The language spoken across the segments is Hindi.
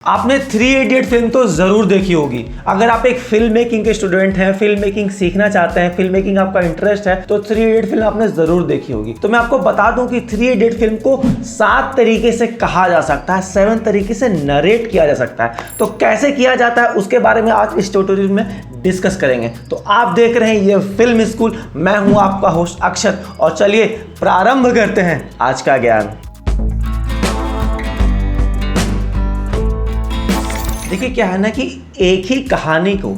आपने थ्री इडियट फिल्म तो ज़रूर देखी होगी। अगर आप एक फिल्म मेकिंग के स्टूडेंट हैं, फिल्म मेकिंग सीखना चाहते हैं, फिल्म मेकिंग आपका इंटरेस्ट है, तो थ्री इडियट फिल्म आपने ज़रूर देखी होगी। तो मैं आपको बता दूं कि थ्री इडियट फिल्म को 7 तरीके से कहा जा सकता है, 7 तरीके से नरेट किया जा सकता है। तो कैसे किया जाता है उसके बारे में आज इस ट्यूटोरियल में डिस्कस करेंगे। तो आप देख रहे हैं ये फिल्म स्कूल, मैं हूँ आपका होस्ट अक्षत, और चलिए प्रारंभ करते हैं आज का ज्ञान। देखिए क्या है ना कि एक ही कहानी को,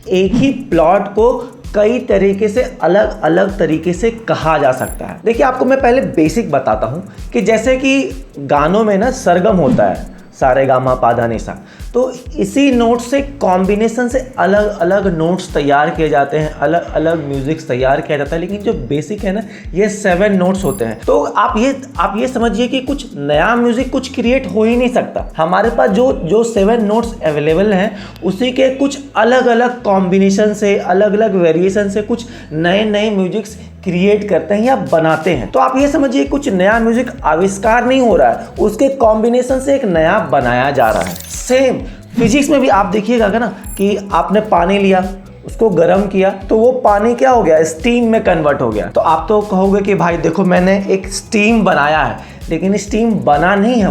एक ही प्लॉट को कई तरीके से अलग अलग तरीके से कहा जा सकता है। देखिए आपको मैं पहले बेसिक बताता हूँ कि जैसे कि गानों में ना सरगम होता है, सारे गामा पाधा निसा, तो इसी नोट से कॉम्बिनेशन से अलग अलग नोट्स तैयार किए जाते हैं, अलग अलग म्यूजिक्स तैयार किया जाता है। लेकिन जो बेसिक है ना, ये 7 नोट्स होते हैं। तो आप ये समझिए कि कुछ नया म्यूजिक कुछ क्रिएट हो ही नहीं सकता। हमारे पास जो 7 नोट्स अवेलेबल हैं, उसी के कुछ अलग अलग कॉम्बिनेशन से, अलग अलग वेरिएशन से कुछ नए नए म्यूजिक्स क्रिएट करते हैं या बनाते हैं। तो आप ये समझिए कुछ नया म्यूजिक आविष्कार नहीं हो रहा है, उसके कॉम्बिनेशन से एक नया बनाया जा रहा है। सेम फिजिक्स में भी आप देखिएगा ना कि आपने पानी लिया, उसको गर्म किया, तो वो पानी क्या हो गया, स्टीम में कन्वर्ट हो गया। तो आप तो कहोगे कि भाई देखो मैंने एक स्टीम बनाया है, लेकिन स्टीम बना नहीं है,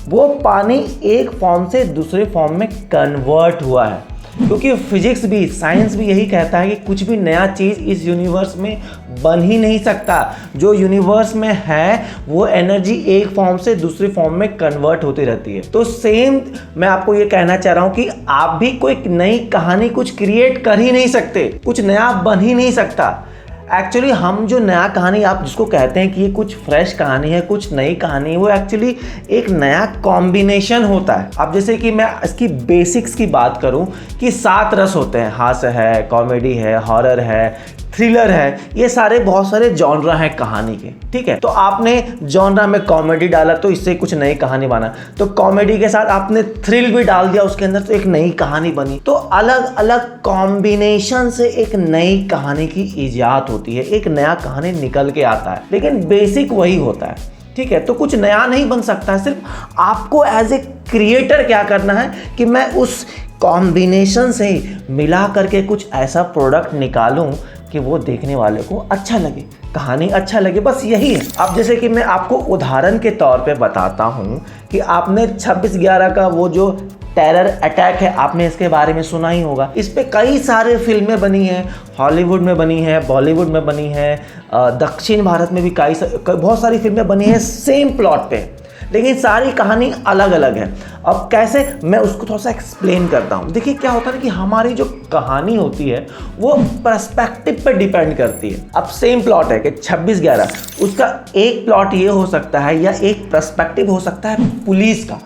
वो पानी एक फॉर्म से दूसरे फॉर्म में कन्वर्ट हुआ है। क्योंकि फिजिक्स भी, साइंस भी यही कहता है कि कुछ भी नया चीज़ इस यूनिवर्स में बन ही नहीं सकता। जो यूनिवर्स में है वो एनर्जी एक फॉर्म से दूसरे फॉर्म में कन्वर्ट होती रहती है। तो सेम मैं आपको ये कहना चाह रहा हूँ कि आप भी कोई नई कहानी कुछ क्रिएट कर ही नहीं सकते, कुछ नया बन ही नहीं सकता। एक्चुअली हम जो नया कहानी आप जिसको कहते हैं कि ये कुछ फ्रेश कहानी है, कुछ नई कहानी है, वो एक्चुअली एक नया कॉम्बिनेशन होता है। अब जैसे कि मैं इसकी बेसिक्स की बात करूं कि 7 रस होते हैं, हास्य है, कॉमेडी है, हॉरर है, थ्रिलर है, ये सारे बहुत सारे जॉनरा हैं कहानी के, ठीक है। तो आपने जॉनरा में कॉमेडी डाला तो इससे कुछ नई कहानी बना, तो कॉमेडी के साथ आपने थ्रिल भी डाल दिया उसके अंदर, तो एक नई कहानी बनी। तो अलग अलग कॉम्बिनेशन से एक नई कहानी की इजाद होती है, एक नया कहानी निकल के आता है, लेकिन बेसिक वही होता है, ठीक है। तो कुछ नया नहीं बन सकता है, सिर्फ आपको एज ए क्रिएटर क्या करना है कि मैं उस कॉम्बिनेशन से मिला करके कुछ ऐसा प्रोडक्ट निकालूं कि वो देखने वाले को अच्छा लगे, कहानी अच्छा लगे, बस यही है। अब जैसे कि मैं आपको उदाहरण के तौर पे बताता हूँ कि आपने 26/11 का वो जो टेरर अटैक है, आपने इसके बारे में सुना ही होगा। इस पे कई सारे फिल्में बनी हैं, हॉलीवुड में बनी है, बॉलीवुड में बनी है, दक्षिण भारत में भी बहुत सारी फिल्में बनी हैं सेम प्लॉट पे, लेकिन सारी कहानी अलग अलग है। अब कैसे, मैं उसको थोड़ा सा एक्सप्लेन करता हूँ। देखिए क्या होता है ना कि हमारी जो कहानी होती है वो पर्सपेक्टिव पर डिपेंड करती है। अब सेम प्लॉट है कि 26/11, उसका एक प्लॉट ये हो सकता है या एक पर्सपेक्टिव हो सकता है पुलिस का,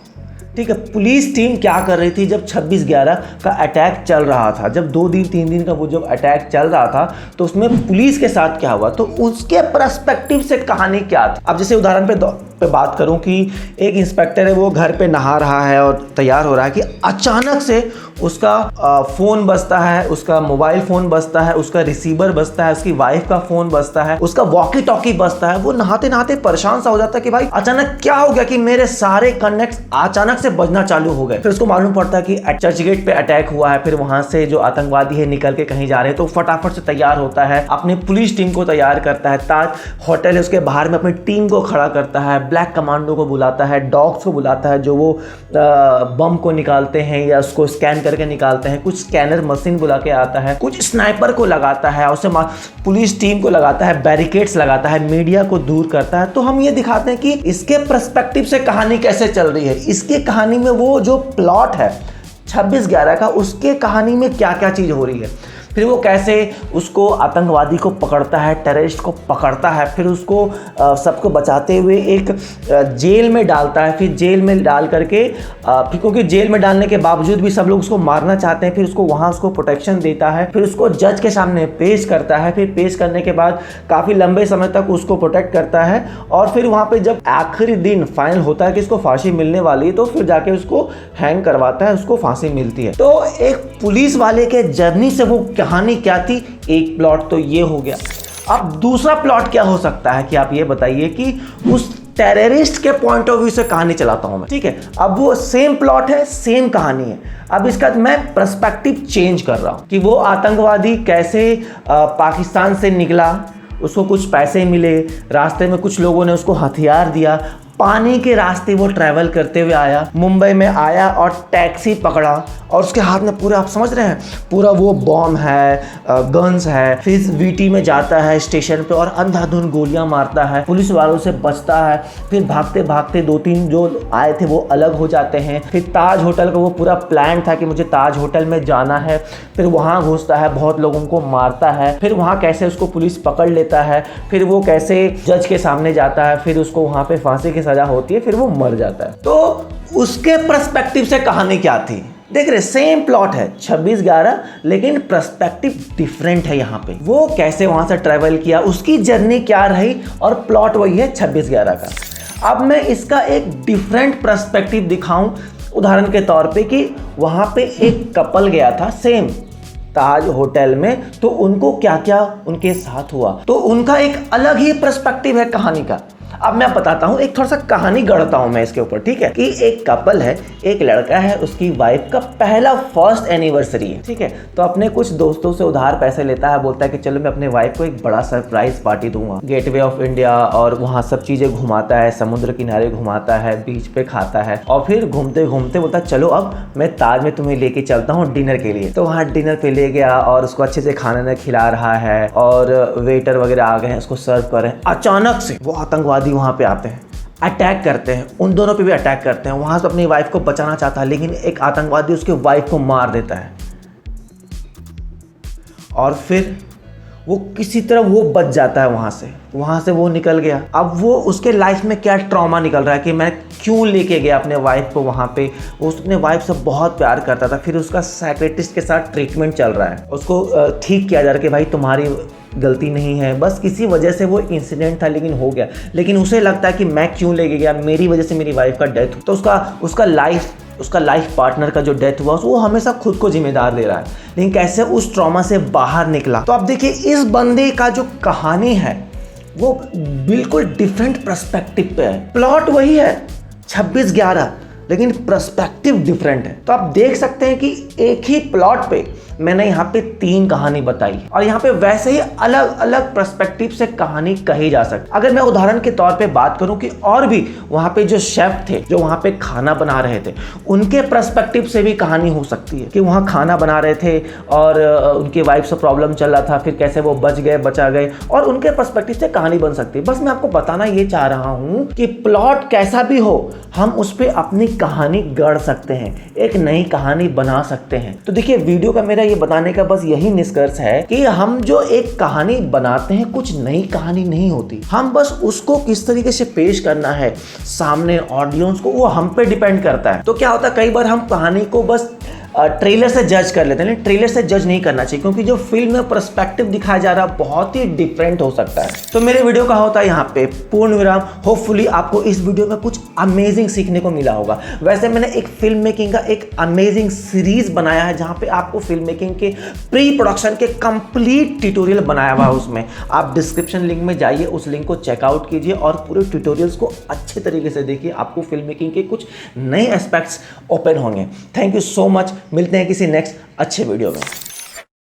ठीक है। पुलिस टीम क्या कर रही थी जब 26/11 का अटैक चल रहा था, जब 2 दिन 3 दिन का वो जब अटैक चल रहा था, तो उसमें पुलिस के साथ क्या हुआ, तो उसके पर्सपेक्टिव से कहानी क्या थी। अब जैसे उदाहरण पे बात करूं कि एक इंस्पेक्टर है, वो घर पे नहा रहा है और तैयार हो रहा है कि अचानक से उसका फ़ोन बजता है, उसका मोबाइल फ़ोन बजता है, उसका रिसीवर बजता है, उसकी वाइफ का फ़ोन बजता है, उसका वॉकी टॉकी बजता है। वो नहाते नहाते परेशान सा हो जाता है कि भाई अचानक क्या हो गया कि मेरे सारे कनेक्ट्स अचानक से बजना चालू हो गए। फिर उसको मालूम पड़ता है कि चर्च गेट पे अटैक हुआ है, फिर वहां से जो आतंकवादी है निकल के कहीं जा रहे हैं, तो फटाफट से तैयार होता है, अपनी पुलिस टीम को तैयार करता है, ताज होटल है उसके बाहर में अपनी टीम को खड़ा करता है, ब्लैक कमांडो को बुलाता है, डॉग्स को बुलाता है जो वो बम को निकालते हैं या उसको स्कैन करके निकालते हैं, कुछ स्कैनर मशीन बुला के आता है, कुछ स्नाइपर को लगाता है, उससे पुलिस टीम को लगाता है, बैरिकेड्स लगाता है, मीडिया को दूर करता है। तो हम ये दिखाते हैं कि इसके पर्सपेक्टिव से कहानी कैसे चल रही है, इसके कहानी में वो जो प्लॉट है 26/11 का, उसके कहानी में क्या क्या चीज़ हो रही है, फिर वो कैसे उसको आतंकवादी को पकड़ता है, टेररिस्ट को पकड़ता है, फिर उसको सबको बचाते हुए एक जेल में डालता है, फिर जेल में डाल करके फिर क्योंकि जेल में डालने के बावजूद भी सब लोग उसको मारना चाहते हैं, फिर उसको वहाँ उसको प्रोटेक्शन देता है, फिर उसको जज के सामने पेश करता है, फिर पेश करने के बाद काफ़ी लंबे समय तक उसको प्रोटेक्ट करता है, और फिर वहाँ पर जब आखिरी दिन फाइनल होता है कि इसको फांसी मिलने वाली है, तो फिर जाके उसको हैंग करवाता है, उसको फांसी मिलती है। तो एक पुलिस वाले के जर्नी से वो कहानी क्या थी, एक प्लॉट तो ये हो गया। अब दूसरा प्लॉट क्या हो सकता है कि आप ये बताइए कि उस टेररिस्ट के पॉइंट ऑफ व्यू से कहानी चलाता हूं मैं, ठीक है। अब वो सेम प्लॉट है, सेम कहानी है। अब इसका मैं पर्सपेक्टिव चेंज कर रहा हूं कि वो आतंकवादी कैसे पाकिस्तान से निकला, उसको कुछ पैसे मिले, रास्ते में कुछ लोगों ने उसको हथियार दिया, पानी के रास्ते वो ट्रैवल करते हुए आया, मुंबई में आया और टैक्सी पकड़ा और उसके हाथ में पूरा, आप समझ रहे हैं, पूरा वो बॉम्ब है, गन्स है। फिर वीटी में जाता है स्टेशन पे और अंधाधुंध गोलियां मारता है, पुलिस वालों से बचता है। फिर भागते भागते 2-3 जो आए थे वो अलग हो जाते हैं। फिर ताज होटल का वो पूरा प्लान था कि मुझे ताज होटल में जाना है, फिर वहाँ घुसता है, बहुत लोगों को मारता है। फिर वहाँ कैसे उसको पुलिस पकड़ लेता है, फिर वो कैसे जज के सामने जाता है, फिर उसको वहाँ पे फांसी की सजा होती है, फिर वो मर जाता है। तो उसके पर्सपेक्टिव से कहानी क्या थी, देख रहे, सेम प्लॉट है 26/11, लेकिन पर्सपेक्टिव डिफरेंट है। यहाँ पे वो कैसे वहां से ट्रैवल किया, उसकी जर्नी क्या रही, और प्लॉट वही है 26/11 का। अब मैं इसका एक डिफरेंट पर्सपेक्टिव दिखाऊं, उदाहरण के तौर पे कि वहां पे एक कपल गया था सेम ताज होटल में, तो उनको क्या क्या उनके साथ हुआ, तो उनका एक अलग ही पर्सपेक्टिव है कहानी का। अब मैं बताता हूँ, एक थोड़ा सा कहानी गढ़ता हूँ मैं इसके ऊपर, ठीक है। कि एक कपल है, एक लड़का है, उसकी वाइफ का पहला फर्स्ट एनिवर्सरी है, ठीक है। तो अपने कुछ दोस्तों से उधार पैसे लेता है, बोलता है कि चलो मैं अपने वाइफ को एक बड़ा सरप्राइज पार्टी दूंगा, गेटवे ऑफ इंडिया, और वहाँ सब चीज़ें घुमाता है, समुद्र किनारे घुमाता है, बीच पे खाता है, और फिर घूमते घूमते बोलता है चलो अब मैं ताज में तुम्हें लेके चलता हूँ डिनर के लिए। तो वहाँ डिनर पे ले गया और उसको अच्छे से खाना ना खिला रहा है, और वेटर वगैरह आ गए हैं, उसको सर्व कर रहे हैं। अचानक से वो आतंकवादी वहाँ पे आते हैं, अटैक करते हैं, उन दोनों पे भी अटैक करते हैं। वहां से अपनी वाइफ को बचाना चाहता है, लेकिन एक आतंकवादी उसके वाइफ को मार देता है, और फिर वो किसी तरह वो बच जाता है, वहां से वो निकल गया। अब वो उसके लाइफ में क्या ट्रॉमा निकल रहा है कि मैं क्यों लेके गया अपने वाइफ को वहां पे। वो अपने वाइफ से बहुत प्यार करता था, फिर उसका साइकियाट्रिस्ट के साथ ट्रीटमेंट चल रहा है, उसको ठीक किया जा रहा है कि भाई तुम्हारी गलती नहीं है, बस किसी वजह से वो इंसिडेंट था लेकिन हो गया। लेकिन उसे लगता है कि मैं क्यों लेके गया, मेरी वजह से मेरी वाइफ का डेथ, तो उसका लाइफ पार्टनर का जो डेथ हुआ वो हमेशा खुद को जिम्मेदार ले रहा है। लेकिन कैसे उस ट्रॉमा से बाहर निकला। तो आप देखिए, इस बंदे का जो कहानी है वो बिल्कुल डिफरेंट पर्सपेक्टिव पे है। प्लॉट वही है 26/11, लेकिन पर्सपेक्टिव डिफरेंट है। तो आप देख सकते हैं कि एक ही प्लॉट पे मैंने यहाँ पे 3 कहानी बताई, और यहाँ पे वैसे ही अलग अलग पर्सपेक्टिव से कहानी कही जा सकती। अगर मैं उदाहरण के तौर पे बात करूँ कि और भी वहाँ पे जो शेफ थे, जो वहाँ पे खाना बना रहे थे, उनके पर्सपेक्टिव से भी कहानी हो सकती है कि वहाँ खाना बना रहे थे और उनके वाइफ से प्रॉब्लम चल रहा था, फिर कैसे वो बचा गए, और उनके पर्सपेक्टिव से कहानी बन सकती है। बस मैं आपको बताना ये चाह रहा हूँ कि प्लॉट कैसा भी हो, हम उस पर अपनी कहानी गढ़ सकते हैं, एक नई कहानी बना सकते हैं। तो देखिए, वीडियो का मेरा ये बताने का बस यही निष्कर्ष है कि हम जो एक कहानी बनाते हैं, कुछ नई कहानी नहीं होती, हम बस उसको किस तरीके से पेश करना है सामने ऑडियंस को, वो हम पे डिपेंड करता है। तो क्या होता है, कई बार हम कहानी को बस ट्रेलर से जज कर लेते हैं, लेकिन ट्रेलर से जज नहीं करना चाहिए, क्योंकि जो फिल्म में पर्सपेक्टिव दिखाया जा रहा है बहुत ही डिफरेंट हो सकता है। तो मेरे वीडियो का होता है यहाँ पे पूर्ण विराम। होपफुली आपको इस वीडियो में कुछ अमेजिंग सीखने को मिला होगा। वैसे मैंने एक फिल्म मेकिंग का एक अमेजिंग सीरीज बनाया है, जहाँ पे आपको फिल्म मेकिंग के प्री प्रोडक्शन के कंप्लीट ट्यूटोरियल बनाया हुआ है। उसमें आप डिस्क्रिप्शन लिंक में जाइए, उस लिंक को चेकआउट कीजिए और पूरे ट्यूटोरियल्स को अच्छे तरीके से देखिए। आपको फिल्म मेकिंग के कुछ नए एस्पेक्ट्स ओपन होंगे। Thank you so much. मिलते हैं किसी नेक्स्ट अच्छे वीडियो में।